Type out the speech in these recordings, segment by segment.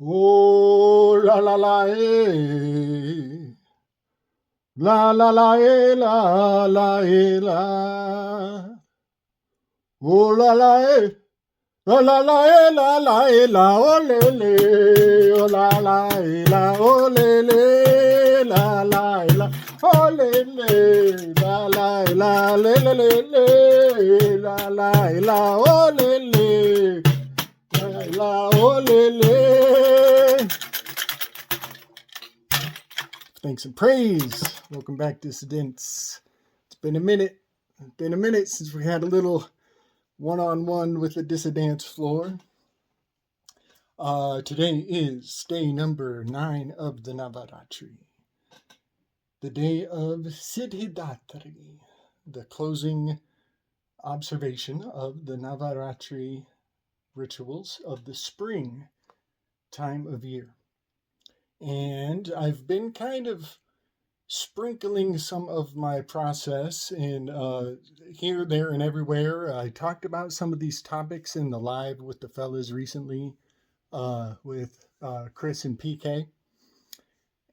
Oh la la la eh. La la la la la la. Oh la la la la la oh le le. Oh la la oh le le. La oh le le. La le le. La oh le le. La oh le le. Thanks and praise. Welcome back, dissidents. It's been a minute. Since we had a little one-on-one with the dissidents floor. Today is day number 9 of the Navaratri. The day of Siddhidatri, the closing observation of the Navaratri rituals of the spring time of year. And I've been kind of sprinkling some of my process in here, there, and everywhere. I talked about some of these topics in the live with the fellas recently, with Chris and PK.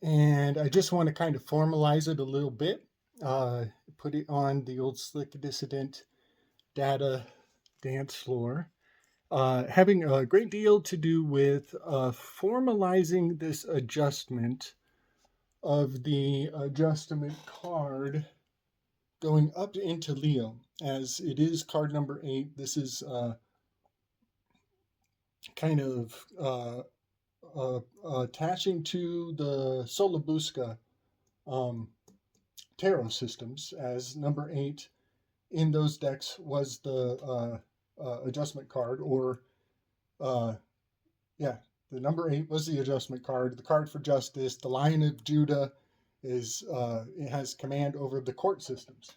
And I just want to kind of formalize it a little bit, put it on the old Slick Dissident data dance floor. Having a great deal to do with formalizing this adjustment of the adjustment card going up into Leo, as it is card number 8. This is kind of attaching to the Solabuska tarot systems, as number 8 in those decks was the adjustment card, or the number 8 was the adjustment card, the card for justice. The Lion of Judah is it has command over the court systems.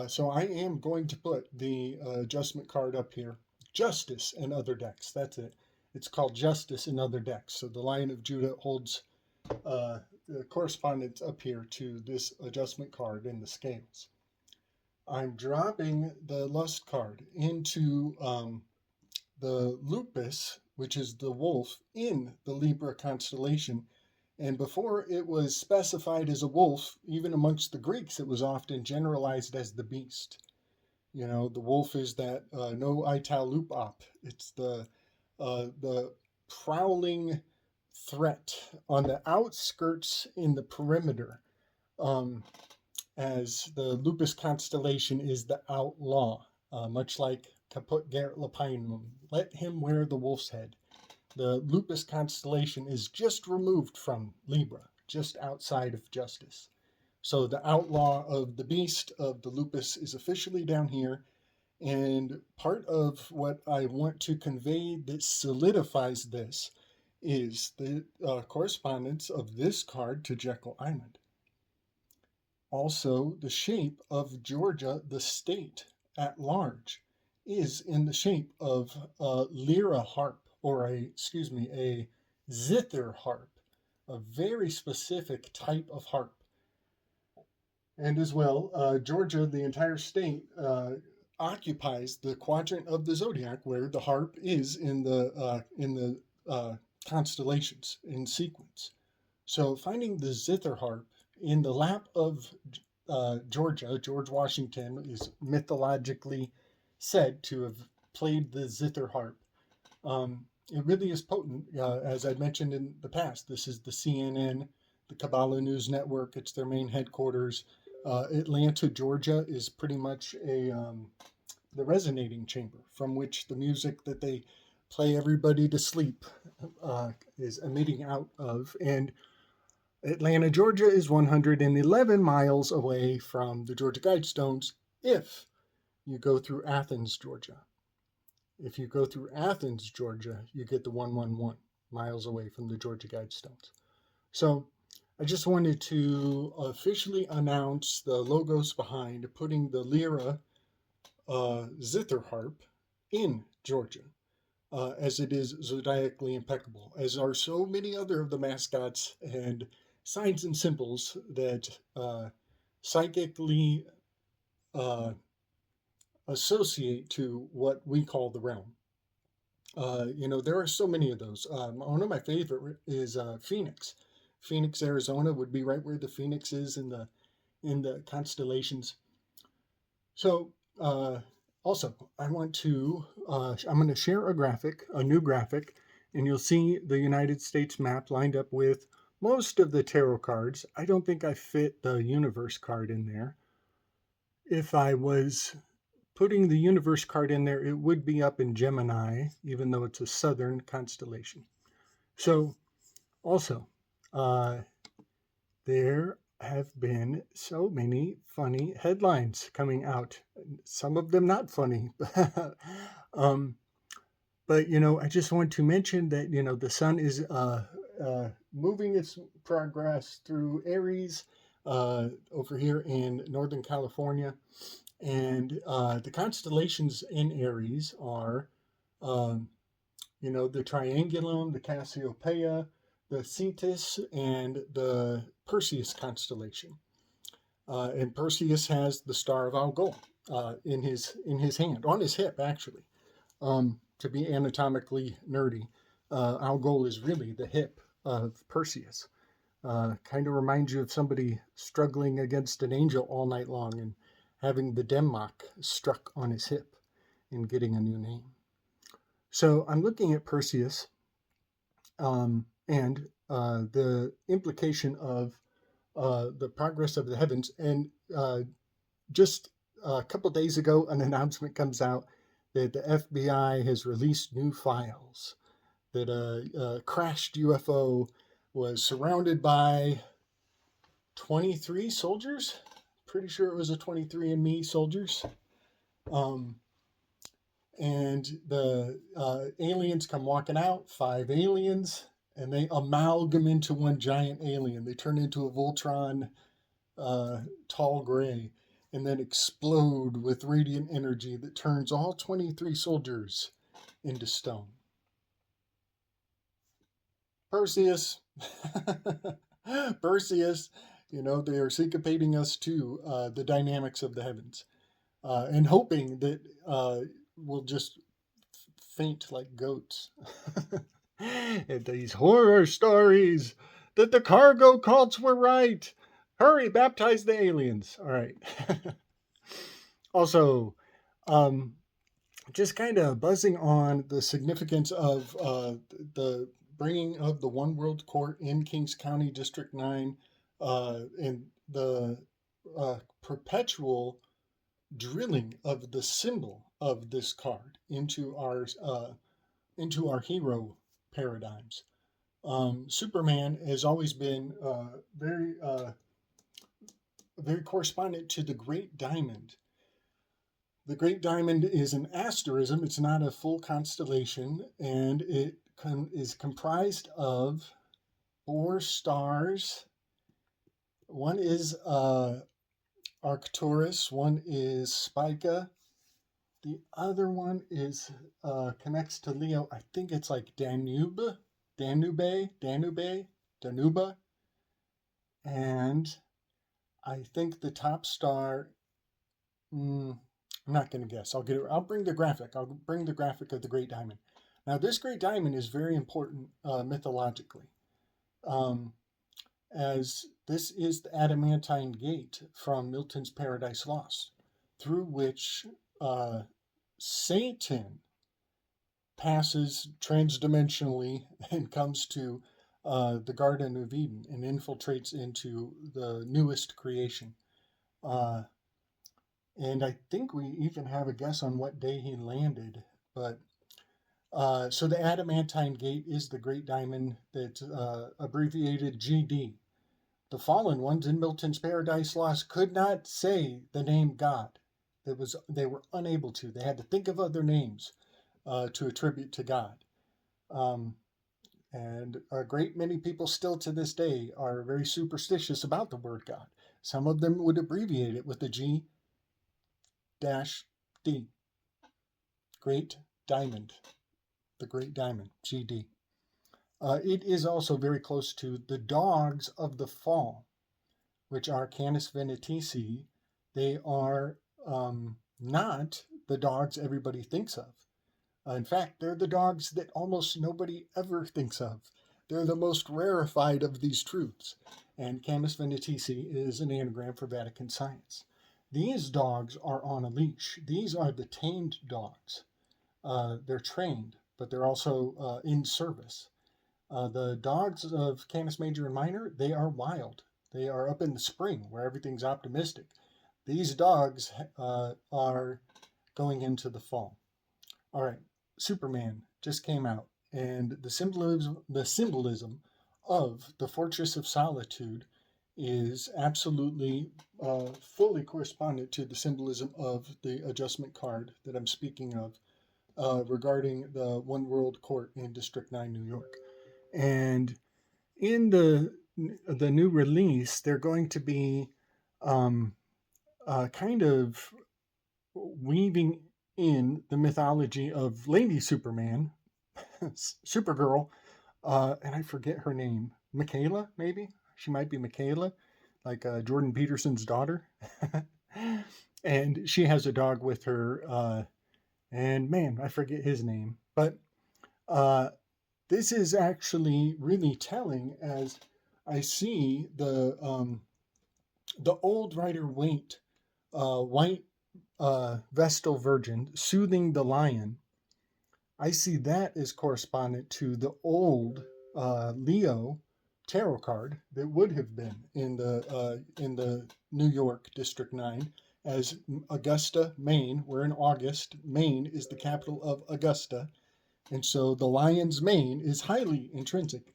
So I am going to put the adjustment card up here. Justice and other decks. That's it. It's called Justice and Other Decks. So the Lion of Judah holds the correspondence up here to this adjustment card in the scales. I'm dropping the Lust card into the Lupus, which is the wolf, in the Libra constellation. And before it was specified as a wolf, even amongst the Greeks, it was often generalized as the beast. You know, the wolf is that no ital lupop. It's the prowling threat on the outskirts in the perimeter, as the Lupus constellation is the outlaw, much like Caput Garrett Lapinum. Let him wear the wolf's head. The Lupus constellation is just removed from Libra, just outside of Justice. So the outlaw of the beast of the Lupus is officially down here. And part of what I want to convey that solidifies this is the correspondence of this card to Jekyll Island. Also, the shape of Georgia, the state at large, is in the shape of a lyra harp, or a zither harp, a very specific type of harp. And as well, Georgia, the entire state, occupies the quadrant of the zodiac where the harp is in the constellations in sequence. So finding the zither harp in the lap of Georgia, George Washington is mythologically said to have played the zither harp. It really is potent, as I mentioned in the past. This is the CNN, the Kabbalah News Network. It's their main headquarters. Atlanta, Georgia, is pretty much the resonating chamber from which the music that they play everybody to sleep is emitting out of. And Atlanta, Georgia is 111 miles away from the Georgia Guidestones if you go through Athens, Georgia. If you go through Athens, Georgia, you get the 111 miles away from the Georgia Guidestones. So I just wanted to officially announce the logos behind putting the Lyra zither harp in Georgia, as it is zodiacally impeccable, as are so many other of the mascots and signs and symbols that psychically associate to what we call the realm. There are so many of those. One of my favorite is Phoenix. Phoenix, Arizona would be right where the Phoenix is in the constellations. So, also, I'm going to share a new graphic, and you'll see the United States map lined up with most of the tarot cards. I don't think I fit the universe card in there. If I was putting the universe card in there, it would be up in Gemini, even though it's a southern constellation. So, also, uh, there have been so many funny headlines coming out. Some of them not funny. um, but, I just want to mention that, the sun is moving its progress through Aries over here in Northern California. And the constellations in Aries are, um, the Triangulum, the Cassiopeia, the Cetus, and the Perseus constellation. And Perseus has the Star of Algol in his hand, on his hip, actually. To be anatomically nerdy, Algol is really the hip of Perseus. Kind of reminds you of somebody struggling against an angel all night long and having the Denmark struck on his hip and getting a new name. So I'm looking at Perseus and the implication of the progress of the heavens. And just a couple days ago, an announcement comes out that the FBI has released new files that a crashed UFO was surrounded by 23 soldiers. Pretty sure it was a 23andMe soldiers. And the aliens come walking out, 5 aliens, and they amalgam into one giant alien. They turn into a Voltron tall gray and then explode with radiant energy that turns all 23 soldiers into stone. Perseus. Perseus, they are syncopating us to the dynamics of the heavens and hoping that we'll just faint like goats. And these horror stories that the cargo cults were right. Hurry, baptize the aliens. All right. Also, just kind of buzzing on the significance of the bringing of the One World Court in Kings County, District 9, and the perpetual drilling of the symbol of this card into our hero paradigms. Superman has always been very correspondent to the Great Diamond. The Great Diamond is an asterism. It's not a full constellation, and it is comprised of 4 stars. One is Arcturus, one is Spica. The other one is connects to Leo. I think it's like Danuba, and I think the top star. I'm not going to guess. I'll bring the graphic. I'll bring the graphic of the Great Diamond. Now, this Great Diamond is very important mythologically, as this is the adamantine gate from Milton's Paradise Lost, through which Satan passes transdimensionally and comes to the Garden of Eden and infiltrates into the newest creation. And I think we even have a guess on what day he landed. But so the adamantine gate is the Great Diamond that's abbreviated GD. The fallen ones in Milton's Paradise Lost could not say the name God. They were unable to. They had to think of other names to attribute to God. And a great many people still to this day are very superstitious about the word God. Some of them would abbreviate it with the G D. Great Diamond. The Great Diamond, GD. It is also very close to the dogs of the fall, which are Canis Venatici. They are not the dogs everybody thinks of. In fact, they're the dogs that almost nobody ever thinks of. They're the most rarefied of these truths. And Canis Venatici is an anagram for Vatican science. These dogs are on a leash. These are the tamed dogs. They're trained, but they're also in service. The dogs of Canis Major and Minor, they are wild. They are up in the spring where everything's optimistic. These dogs are going into the fall. All right, Superman just came out, and the symbolism of the Fortress of Solitude is absolutely fully correspondent to the symbolism of the adjustment card that I'm speaking of regarding the One World Court in District 9, New York. And in the new release, they're going to be kind of weaving in the mythology of Lady Superman, Supergirl, and I forget her name. Michaela, maybe? She might be Michaela, like Jordan Peterson's daughter. And she has a dog with her, and man, I forget his name. But this is actually really telling as I see the old Rider Waite, white Vestal Virgin soothing the lion. I see that as correspondent to the old Leo tarot card that would have been in the New York District 9 as Augusta, Maine. We're in August. Maine is the capital of Augusta. And so the lion's mane is highly intrinsic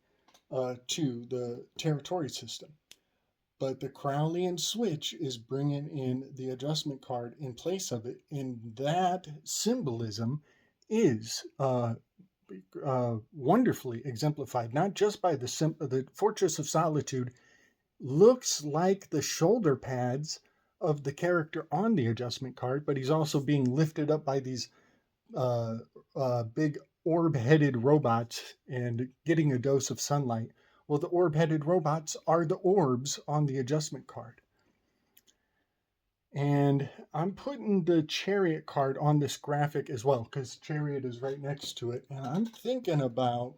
to the territory system. But the Crowleyan switch is bringing in the adjustment card in place of it. And that symbolism is wonderfully exemplified, not just by the Fortress of Solitude, looks like the shoulder pads of the character on the adjustment card, but he's also being lifted up by these big orb-headed robots and getting a dose of sunlight. Well, the orb-headed robots are the orbs on the adjustment card. And I'm putting the Chariot card on this graphic as well, because Chariot is right next to it. And I'm thinking about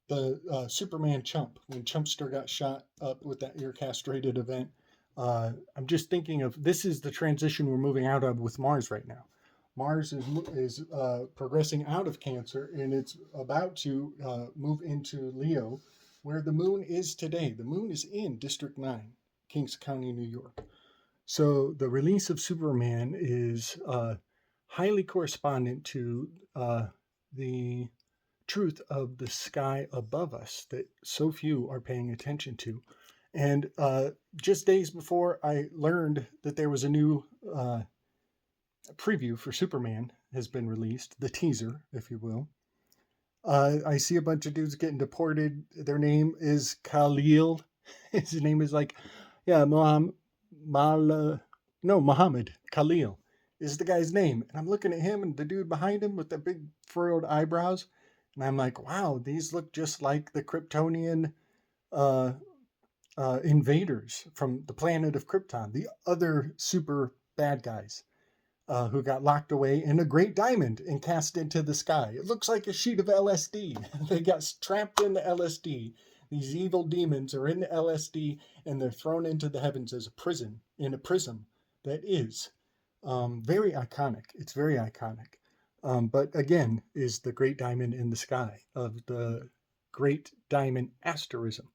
the Superman Chump, when Chumpster got shot up with that ear-castrated event. I'm just thinking of, this is the transition we're moving out of with Mars right now. Mars is progressing out of Cancer, and it's about to move into Leo, where the moon is today. The moon is in District 9, Kings County, New York. So the release of Superman is highly correspondent to the truth of the sky above us that so few are paying attention to. And just days before I learned that there was a new preview for Superman has been released, the teaser, if you will. I see a bunch of dudes getting deported. Their name is Khalil. His name is like, yeah, Muhammad Khalil is the guy's name. And I'm looking at him and the dude behind him with the big furrowed eyebrows. And I'm like, wow, these look just like the Kryptonian invaders from the planet of Krypton, the other super bad guys who got locked away in a great diamond and cast into the sky. It looks like a sheet of LSD. They got trapped in the LSD. These evil demons are in the LSD and they're thrown into the heavens as a prison, in a prism that is very iconic. It's very iconic. But again, is the great diamond in the sky of the great diamond asterism.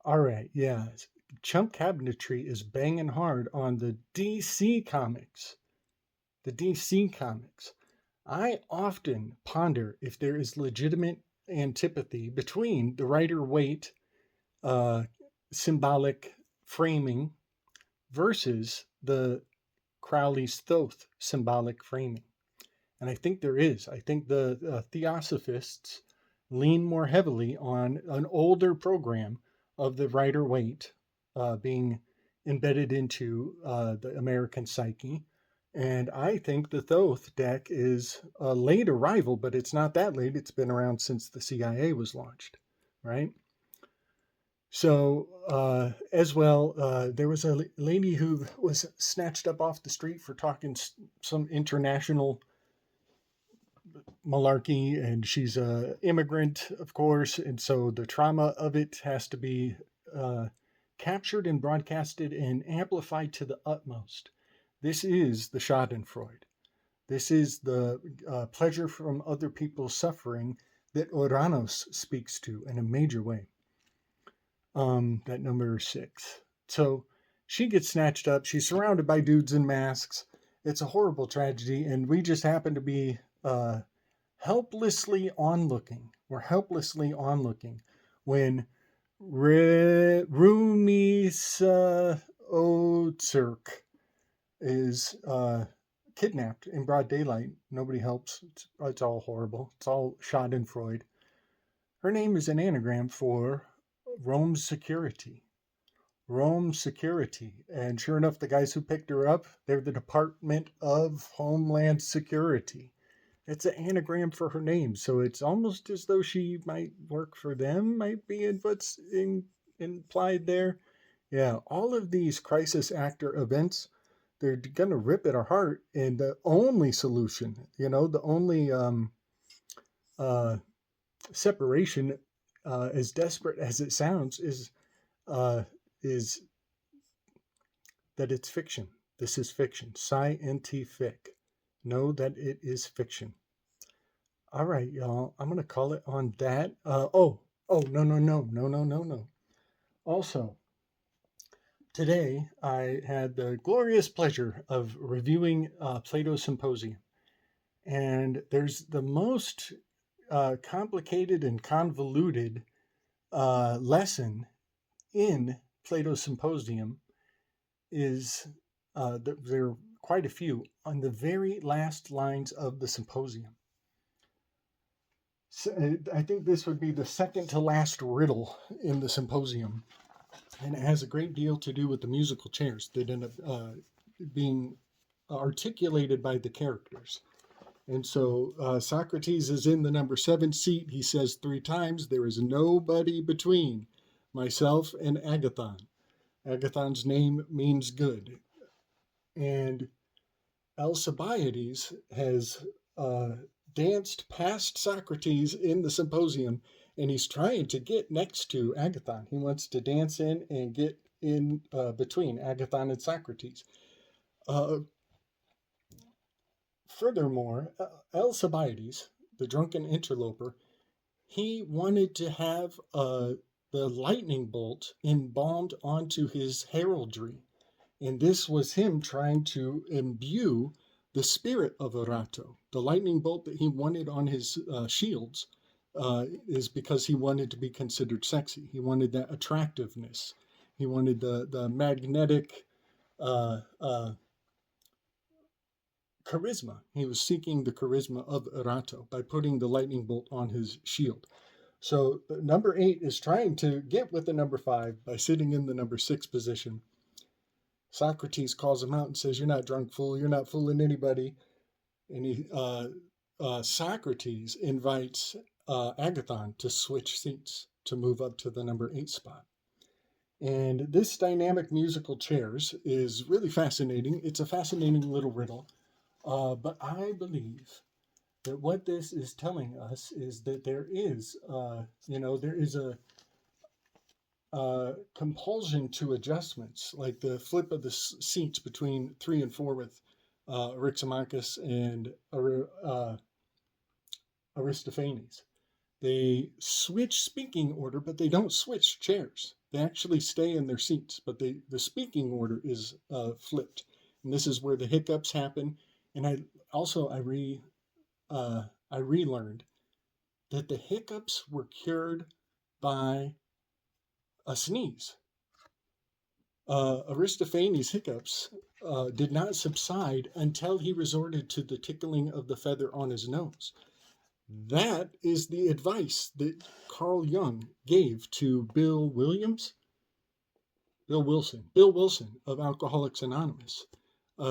All right, yeah. Chump Cabinetry is banging hard on the DC comics. The DC comics. I often ponder if there is legitimate antipathy between the Rider-Waite symbolic framing versus the Crowley's Thoth symbolic framing. And I think there is. I think the Theosophists lean more heavily on an older program of the Rider-Waite being embedded into the American psyche. And I think the Thoth deck is a late arrival, but it's not that late. It's been around since the CIA was launched, right? So, as well, there was a lady who was snatched up off the street for talking some international malarkey, and she's a immigrant, of course, and so the trauma of it has to be uh, captured and broadcasted and amplified to the utmost. This is the Schadenfreude. This is the pleasure from other people's suffering that Oranos speaks to in a major way. That number 6. So she gets snatched up. She's surrounded by dudes in masks. It's a horrible tragedy, and we just happen to be helplessly onlooking. We're helplessly onlooking when Rumisa Ozerk is kidnapped in broad daylight. Nobody helps. It's all horrible. It's all Schadenfreude. Her name is an anagram for Rome's security. Rome's security. And sure enough, the guys who picked her up, they're the Department of Homeland Security. It's an anagram for her name, so it's almost as though she might work for them, might be what's implied there. Yeah, all of these crisis actor events, they're going to rip at our heart, and the only solution, the only uh, separation, as desperate as it sounds, uh, is that it's fiction. This is fiction, scientific. Know that it is fiction. All right, y'all. I'm gonna call it on that. No, no, no, no, no, no, no. Also, today I had the glorious pleasure of reviewing Plato's Symposium, and there's the most complicated and convoluted lesson in Plato's Symposium is there are quite a few on the very last lines of the Symposium. So I think this would be the second to last riddle in the Symposium, and it has a great deal to do with the musical chairs that end up being articulated by the characters. And so Socrates is in the number 7 seat. He says 3 times, "There is nobody between myself and Agathon." Agathon's name means good. And Alcibiades has danced past Socrates in the Symposium, and he's trying to get next to Agathon. He wants to dance in and get in between Agathon and Socrates. Uh, Furthermore, Alcibiades, the drunken interloper, he wanted to have the lightning bolt embalmed onto his heraldry. And this was him trying to imbue the spirit of Erato. The lightning bolt that he wanted on his shields is because he wanted to be considered sexy. He wanted that attractiveness. He wanted the magnetic charisma. He was seeking the charisma of Erato by putting the lightning bolt on his shield. So the number 8 is trying to get with the number 5 by sitting in the number 6 position. Socrates calls him out and says, "You're not drunk, fool. You're not fooling anybody." And Socrates invites Agathon to switch seats to move up to the number 8 spot. And this dynamic musical chairs is really fascinating. It's a fascinating little riddle. But I believe that what this is telling us is that there is compulsion to adjustments, like the flip of the seats between 3 and 4 with Eryximachus and Aristophanes. They switch speaking order, but they don't switch chairs. They actually stay in their seats, but the speaking order is flipped. And this is where the hiccups happen. And I relearned that the hiccups were cured by a sneeze. Aristophanes' hiccups did not subside until he resorted to the tickling of the feather on his nose. That is the advice that Carl Jung gave to Bill Wilson of Alcoholics Anonymous.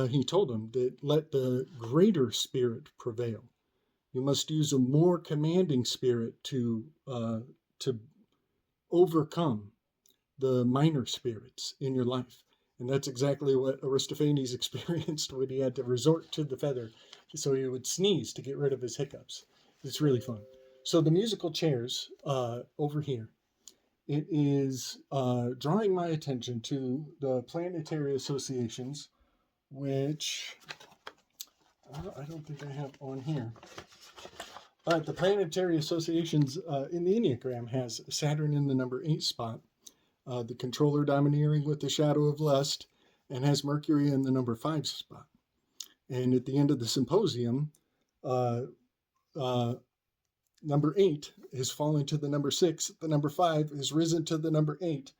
He told him that let the greater spirit prevail. You must use a more commanding spirit to overcome the minor spirits in your life. And that's exactly what Aristophanes experienced when he had to resort to the feather so he would sneeze to get rid of his hiccups. It's really fun. So the musical chairs over here, it is drawing my attention to the planetary associations, which I don't think I have on here. But the planetary associations in the Enneagram has Saturn in the number 8 spot, the controller domineering with the shadow of lust, and has Mercury in the number 5 spot. And at the end of the symposium, number 8 has fallen to the number 6. The number 5 has risen to the number 8.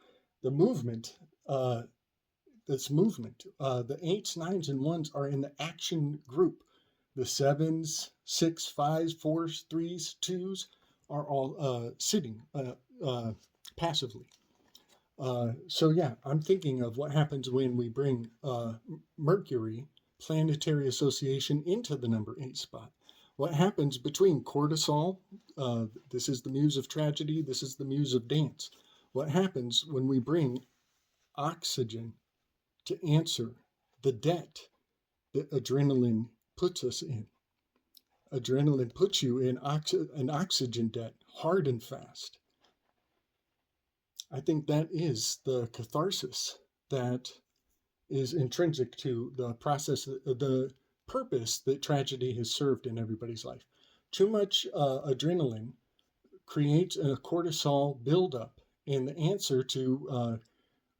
The movement, the 8s, 9s, and 1s are in the action group. The 7s, 6, 5s, 4s, 3s, 2s are all sitting passively. So yeah, I'm thinking of what happens when we bring Mercury, planetary association, into the number 8 spot. What happens between cortisol, this is the muse of tragedy, this is the muse of dance. What happens when we bring oxygen to answer the debt that adrenaline puts us in? Adrenaline puts you in an oxygen debt, hard and fast. I think that is the catharsis that is intrinsic to the process, the purpose that tragedy has served in everybody's life. Too much adrenaline creates a cortisol buildup, and the answer to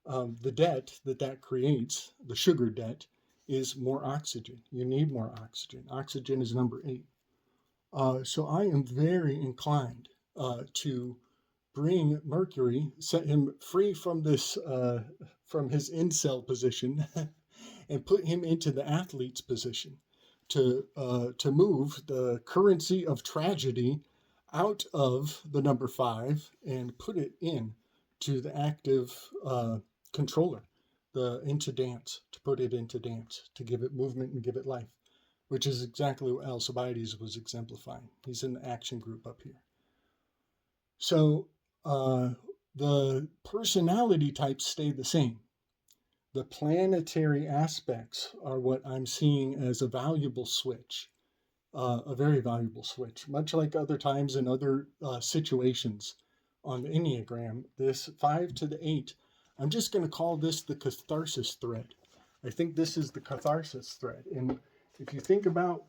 the debt that creates, the sugar debt, is more oxygen. You need more oxygen. Oxygen is number 8. So I am very inclined to bring Mercury, set him free from this, from his incel position, and put him into the athlete's position to move the currency of tragedy out of the number 5 and put it in to the active controller, into dance, to put it into dance, to give it movement and give it life, which is exactly what Alcibiades was exemplifying. He's in the action group up here. So the personality types stay the same. The planetary aspects are what I'm seeing as a valuable switch, a very valuable switch. Much like other times in other situations on the Enneagram, this 5 to the 8, I'm just going to call this the catharsis thread. I think this is the catharsis thread. And if you think about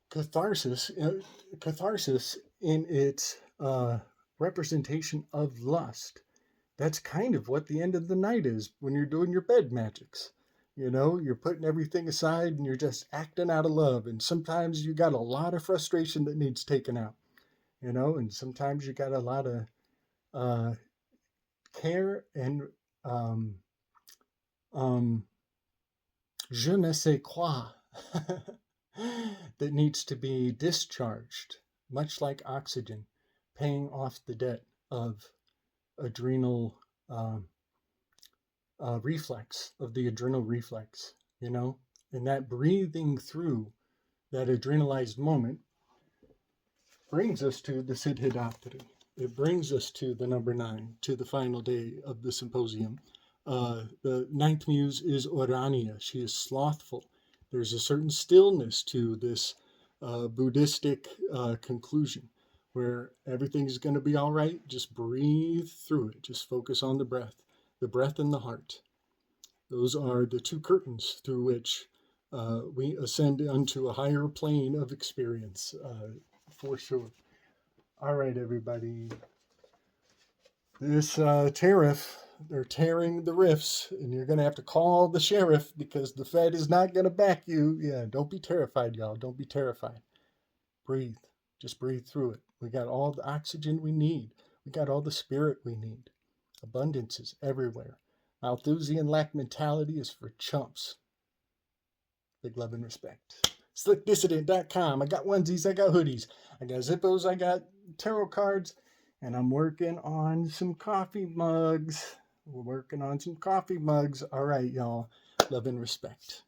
catharsis in its representation of lust, that's kind of what the end of the night is when you're doing your bed magics. You know, you're putting everything aside and you're just acting out of love. And sometimes you got a lot of frustration that needs taken out, you know, and sometimes you got a lot of care and je ne sais quoi that needs to be discharged, much like oxygen, paying off the debt of adrenal reflex, of the adrenal reflex, you know, and that breathing through that adrenalized moment brings us to the Siddhidaptari. It brings us to the number 9, to the final day of the symposium. The 9th muse is Orania. She is slothful. There's a certain stillness to this Buddhistic conclusion where everything's going to be all right. Just breathe through it. Just focus on the breath and the heart. Those are the 2 curtains through which we ascend unto a higher plane of experience, for sure. All right, everybody. This tariff, they're tearing the riffs, and you're going to have to call the sheriff because the Fed is not going to back you. Yeah, don't be terrified, y'all. Don't be terrified. Breathe. Just breathe through it. We got all the oxygen we need. We got all the spirit we need. Abundance is everywhere. Malthusian lack mentality is for chumps. Big love and respect. SlickDissident.com. I got onesies, I got hoodies, I got Zippos, I got tarot cards, and I'm working on some coffee mugs. We're working on some coffee mugs. All right, y'all. Love and respect.